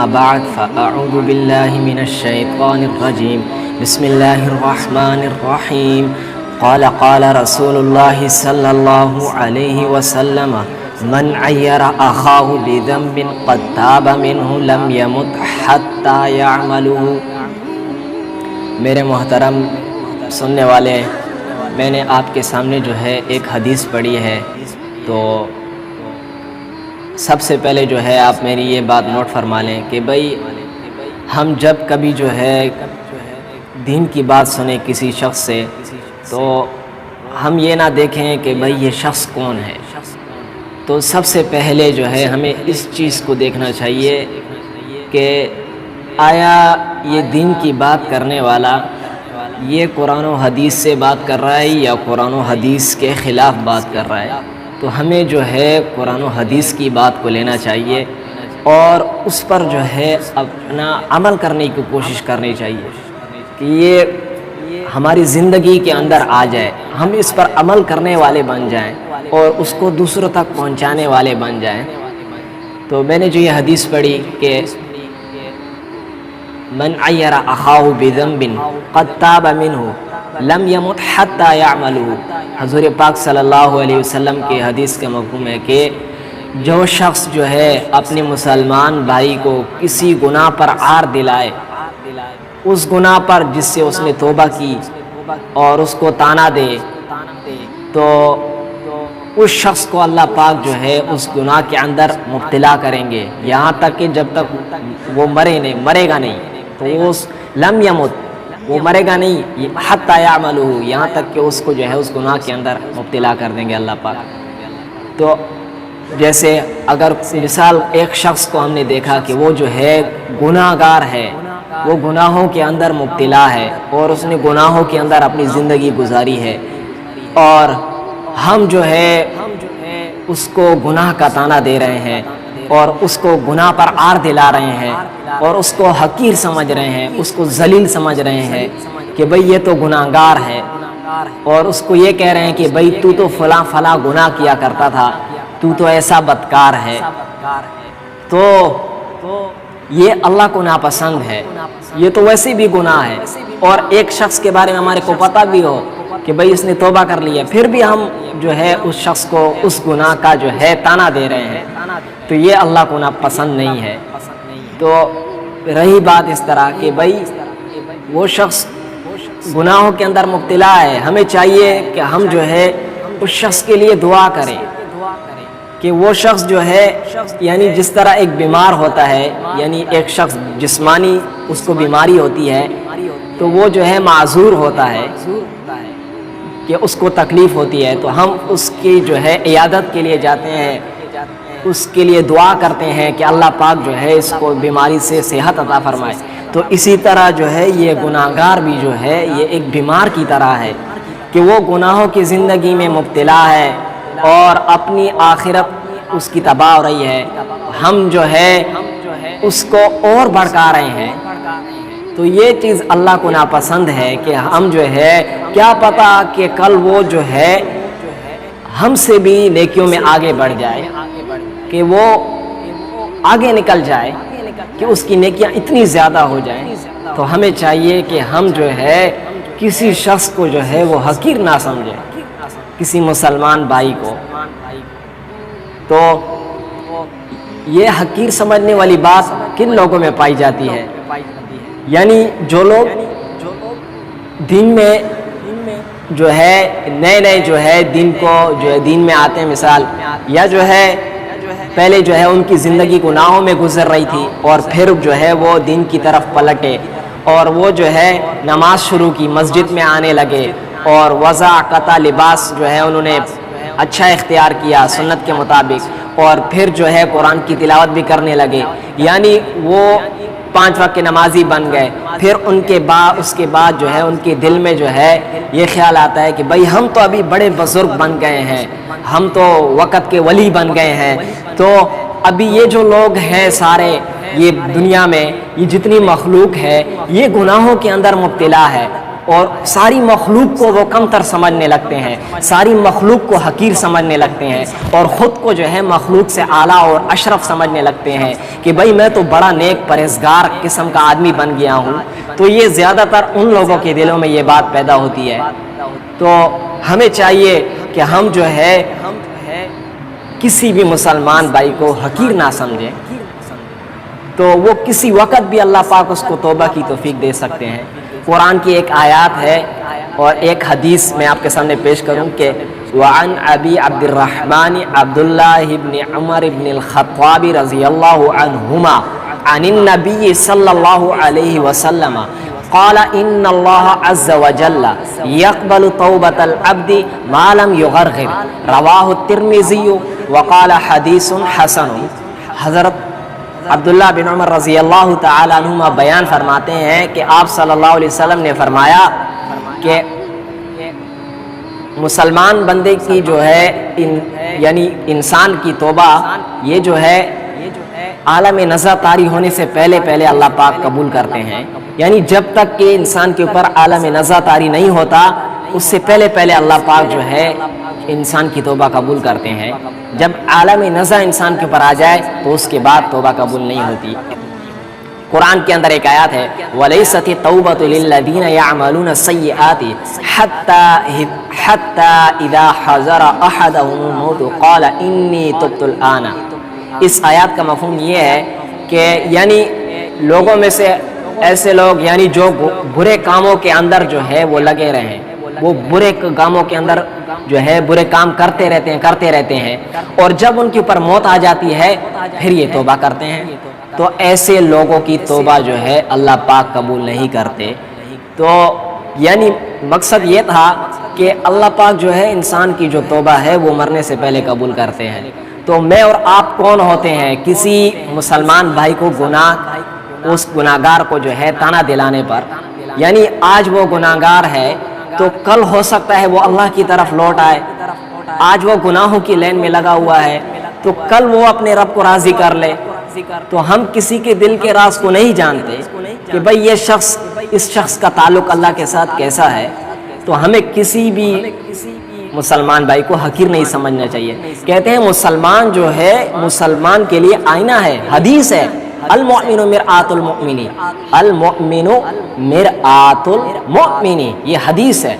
بعد فأعوذ بالله من الشيطان الرجيم بسم الله الرحمن الرحيم قال رسول الله صلى الله عليه وسلم من عير أخاه بذنب قد تاب منه لم يمت حتى يعمله۔ میرے محترم سننے والے، میں نے آپ کے سامنے جو ہے ایک حدیث پڑھی ہے، تو سب سے پہلے جو ہے آپ میری یہ بات نوٹ فرما لیں کہ بھائی ہم جب کبھی جو ہے دین کی بات سنیں کسی شخص سے، تو ہم یہ نہ دیکھیں کہ بھائی یہ شخص کون ہے، تو سب سے پہلے جو ہے ہمیں اس چیز کو دیکھنا چاہیے کہ آیا یہ دین کی بات کرنے والا یہ قرآن و حدیث سے بات کر رہا ہے یا قرآن و حدیث کے خلاف بات کر رہا ہے۔ تو ہمیں جو ہے قرآن و حدیث کی بات کو لینا چاہیے اور اس پر جو ہے اپنا عمل کرنے کی کوشش کرنی چاہیے کہ یہ ہماری زندگی کے اندر آ جائے، ہم اس پر عمل کرنے والے بن جائیں اور اس کو دوسروں تک پہنچانے والے بن جائیں۔ تو میں نے جو یہ حدیث پڑھی کہ من عیر اخاہ بذنب قد تاب منہ لم یمت حتی یعملہ، حضور پاک صلی اللہ علیہ وسلم کے حدیث کا مفہوم ہے کہ جو شخص جو ہے اپنے مسلمان بھائی کو کسی گناہ پر عار دلائے، اس گناہ پر جس سے اس نے توبہ کی اور اس کو طعنہ دے، تو اس شخص کو اللہ پاک جو ہے اس گناہ کے اندر مبتلا کریں گے یہاں تک کہ جب تک وہ مرے گا نہیں، تو اس لم یمت، وہ مرے گا نہیں، حتی یعملہ، یہاں تک کہ اس کو جو ہے اس گناہ کے اندر مبتلا کر دیں گے اللہ پاک۔ تو جیسے اگر مثال ایک شخص کو ہم نے دیکھا کہ وہ جو ہے گناہ گار ہے، وہ گناہوں کے اندر مبتلا ہے اور اس نے گناہوں کے اندر اپنی زندگی گزاری ہے، اور ہم جو ہے اس کو گناہ کا طعنہ دے رہے ہیں اور اس کو گناہ پر عار دلا رہے ہیں اور اس کو حقیر سمجھ رہے ہیں، اس کو ذلیل سمجھ رہے ہیں کہ بھئی یہ تو گناہ گار ہے، اور اس کو یہ کہہ رہے ہیں کہ بھئی تو فلاں فلاں گناہ کیا کرتا تھا، تو ایسا بدکار ہے، تو یہ اللہ کو ناپسند ہے، یہ تو ویسے بھی گناہ ہے۔ اور ایک شخص کے بارے میں ہمارے کو پتہ بھی ہو کہ بھئی اس نے توبہ کر لی ہے، پھر بھی ہم جو ہے اس شخص کو اس گناہ کا جو ہے طعنہ دے رہے ہیں، تو یہ اللہ کو ناپسند نہیں ہے۔ تو رہی بات اس طرح کہ بھئی وہ شخص گناہوں کے اندر مبتلا ہے، ہمیں چاہیے کہ ہم جو ہے اس شخص کے لیے دعا کریں کہ وہ شخص جو ہے، یعنی جس طرح ایک بیمار ہوتا ہے، یعنی ایک شخص جسمانی اس کو بیماری ہوتی ہے تو وہ جو ہے معذور ہوتا ہے کہ اس کو تکلیف ہوتی ہے، تو ہم اس کی جو ہے عیادت کے لیے جاتے ہیں، اس کے لیے دعا کرتے ہیں کہ اللہ پاک جو ہے اس کو بیماری سے صحت عطا فرمائے۔ تو اسی طرح جو ہے یہ گناہگار بھی جو ہے یہ ایک بیمار کی طرح ہے کہ وہ گناہوں کی زندگی میں مبتلا ہے اور اپنی آخرت اس کی تباہ ہو رہی ہے، ہم جو ہے اس کو اور بھڑکا رہے ہیں، تو یہ چیز اللہ کو ناپسند ہے کہ ہم جو ہے کیا پتہ کہ کل وہ جو ہے ہم سے بھی نیکیوں میں آگے بڑھ جائے، کہ وہ آگے نکل جائے، کہ اس کی نیکیاں اتنی زیادہ ہو جائیں، تو ہمیں چاہیے کہ ہم جو ہے کسی شخص کو جو ہے وہ حقیر نہ سمجھیں، کسی مسلمان بھائی کو۔ تو یہ حقیر سمجھنے والی بات کن لوگوں میں پائی جاتی ہے؟ یعنی جو لوگ دین میں جو ہے نئے جو ہے دین کو جو ہے دین میں آتے ہیں، مثال یا جو ہے پہلے جو ہے ان کی زندگی گناہوں میں گزر رہی تھی اور پھر جو ہے وہ دین کی طرف پلٹے اور وہ جو ہے نماز شروع کی، مسجد میں آنے لگے اور وضع قطع لباس جو ہے انہوں نے اچھا اختیار کیا سنت کے مطابق، اور پھر جو ہے قرآن کی تلاوت بھی کرنے لگے، یعنی وہ 5 وقت کے نمازی بن گئے۔ پھر اس کے بعد جو ہے ان کے دل میں جو ہے یہ خیال آتا ہے کہ بھئی ہم تو ابھی بڑے بزرگ بن گئے ہیں، ہم تو وقت کے ولی بن گئے ہیں، تو ابھی یہ جو لوگ ہیں سارے یہ دنیا میں یہ جتنی مخلوق ہے یہ گناہوں کے اندر مبتلا ہے، اور ساری مخلوق کو وہ کم تر سمجھنے لگتے ہیں، ساری مخلوق کو حقیر سمجھنے لگتے ہیں، اور خود کو جو ہے مخلوق سے اعلیٰ اور اشرف سمجھنے لگتے ہیں کہ بھائی میں تو بڑا نیک پرہیزگار قسم کا آدمی بن گیا ہوں۔ تو یہ زیادہ تر ان لوگوں کے دلوں میں یہ بات پیدا ہوتی ہے۔ تو ہمیں چاہیے کہ ہم جو ہے کسی بھی مسلمان بھائی کو حقیر نہ سمجھیں، تو وہ کسی وقت بھی اللہ پاک اس کو توبہ کی توفیق دے سکتے ہیں۔ قرآن کی ایک آیات ہے اور ایک حدیث میں آپ کے سامنے پیش کروں کہ وعن ابی عبد الرحمن عبد اللہ بن عمر بن الخطاب رضی اللہ عنہما عن النبی صلی اللہ علیہ وسلم قال ان اللہ عز وجل يقبل توبة العبد ما لم يغرغر رواہ الترمذی وقال حدیث حسن۔ حضرت عبداللہ بن عمر رضی اللہ تعالیٰ عنہما بیان فرماتے ہیں کہ آپ صلی اللہ علیہ وسلم نے فرمایا کہ مسلمان بندے کی جو ہے یعنی انسان کی توبہ یہ جو ہے عالم نظر طاری ہونے سے پہلے اللہ پاک قبول کرتے ہیں، یعنی جب تک کہ انسان کے اوپر عالم نظر طاری نہیں ہوتا اس سے پہلے اللہ پاک جو ہے انسان کی توبہ قبول کرتے ہیں۔ جب عالم نظر انسان کے اوپر آ جائے تو اس کے بعد توبہ قبول نہیں ہوتی۔ قرآن کے اندر ایک آیات ہے وَلَيْسَتِ التَّوْبَةُ لِلَّذِينَ يَعْمَلُونَ السَّيِّئَاتِ حَتَّى إِذَا حَضَرَ أَحَدَهُمُ الْمَوْتُ قَالَ إِنِّي تُبْتُ الْآنَ۔ اس آیات کا مفہوم یہ ہے کہ یعنی لوگوں میں سے ایسے لوگ یعنی جو برے کاموں کے اندر جو ہے وہ لگے رہیں، وہ برے کاموں کے اندر جو ہے برے کام کرتے رہتے ہیں اور جب ان کے اوپر موت آ جاتی ہے پھر یہ توبہ کرتے ہیں، تو ایسے لوگوں کی توبہ جو ہے اللہ پاک قبول نہیں کرتے۔ تو یعنی مقصد یہ تھا کہ اللہ پاک جو ہے انسان کی جو توبہ ہے وہ مرنے سے پہلے قبول کرتے ہیں۔ تو میں اور آپ کون ہوتے ہیں کسی مسلمان بھائی کو اس گناہگار کو جو ہے تانا دلانے پر، یعنی آج وہ گناہگار ہے تو کل ہو سکتا ہے وہ اللہ کی طرف لوٹ آئے، آج وہ گناہوں کی لین میں لگا ہوا ہے تو کل وہ اپنے رب کو راضی کر لے۔ تو ہم کسی کے دل کے راز کو نہیں جانتے کہ بھئی یہ اس شخص کا تعلق اللہ کے ساتھ کیسا ہے، تو ہمیں کسی بھی مسلمان بھائی کو حقیر نہیں سمجھنا چاہیے۔ کہتے ہیں مسلمان جو ہے مسلمان کے لیے آئینہ ہے، حدیث ہے المؤمن مرآت المؤمن، المؤمن مرآت المؤمن، یہ حدیث ہے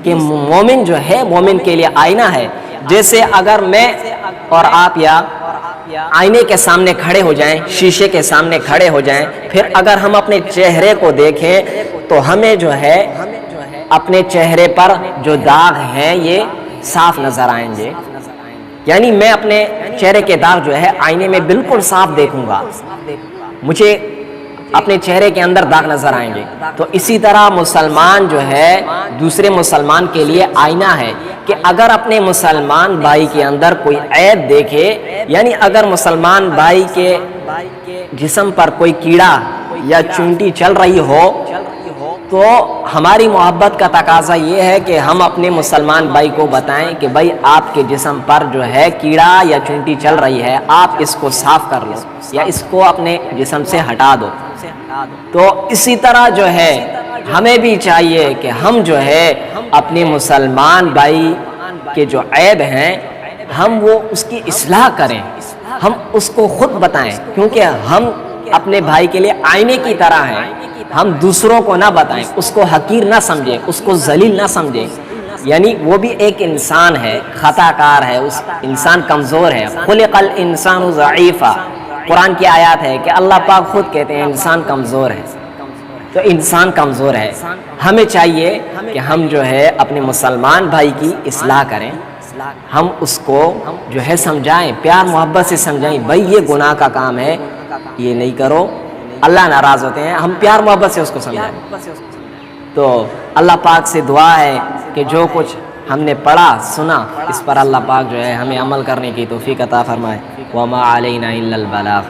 کہ مومن جو ہے مومن کے لیے آئینہ ہے۔ جیسے اگر میں اور آپ یا آئینے کے سامنے کھڑے ہو جائیں، شیشے کے سامنے کھڑے ہو جائیں، پھر اگر ہم اپنے چہرے کو دیکھیں تو ہمیں جو ہے اپنے چہرے پر جو داغ ہیں یہ صاف نظر آئیں گے، یعنی میں اپنے چہرے کے داغ جو ہے آئینے میں بالکل صاف دیکھوں گا، مجھے اپنے چہرے کے اندر داغ نظر آئیں گے۔ تو اسی طرح مسلمان جو ہے دوسرے مسلمان کے لیے آئینہ ہے کہ اگر اپنے مسلمان بھائی کے اندر کوئی عیب دیکھے، یعنی اگر مسلمان بھائی کے جسم پر کوئی کیڑا یا چونٹی چل رہی ہو تو ہماری محبت کا تقاضا یہ ہے کہ ہم اپنے مسلمان بھائی کو بتائیں کہ بھائی آپ کے جسم پر جو ہے کیڑا یا چونٹی چل رہی ہے، آپ اس کو صاف کر لو یا اس کو اپنے جسم سے ہٹا دو۔ تو اسی طرح جو ہے ہمیں بھی چاہیے کہ ہم جو ہے اپنے مسلمان بھائی کے جو عیب ہیں ہم وہ اس کی اصلاح کریں، ہم اس کو خود بتائیں، کیونکہ ہم اپنے بھائی کے لیے آئینے کی طرح ہیں، ہم دوسروں کو نہ بتائیں، اس کو حقیر نہ سمجھیں، اس کو ذلیل نہ سمجھیں، یعنی وہ بھی ایک انسان ہے، خطا کار ہے، اس انسان کمزور ہے، خلق الانسان ضعیفا، قرآن کی آیات ہے کہ اللہ پاک خود کہتے ہیں انسان کمزور ہے، تو انسان کمزور ہے۔ ہمیں چاہیے کہ ہم جو ہے اپنے مسلمان بھائی کی اصلاح کریں، ہم اس کو جو ہے سمجھائیں، پیار محبت سے سمجھائیں، بھائی یہ گناہ کا کام ہے، یہ نہیں کرو، اللہ ناراض ہوتے ہیں، ہم پیار محبت سے اس کو سمجھائیں۔ تو اللہ پاک سے دعا ہے کہ جو کچھ ہم نے پڑھا سنا اس پر اللہ پاک جو ہے ہمیں عمل کرنے کی توفیق عطا فرمائے۔ وما علینا الا البلاغ۔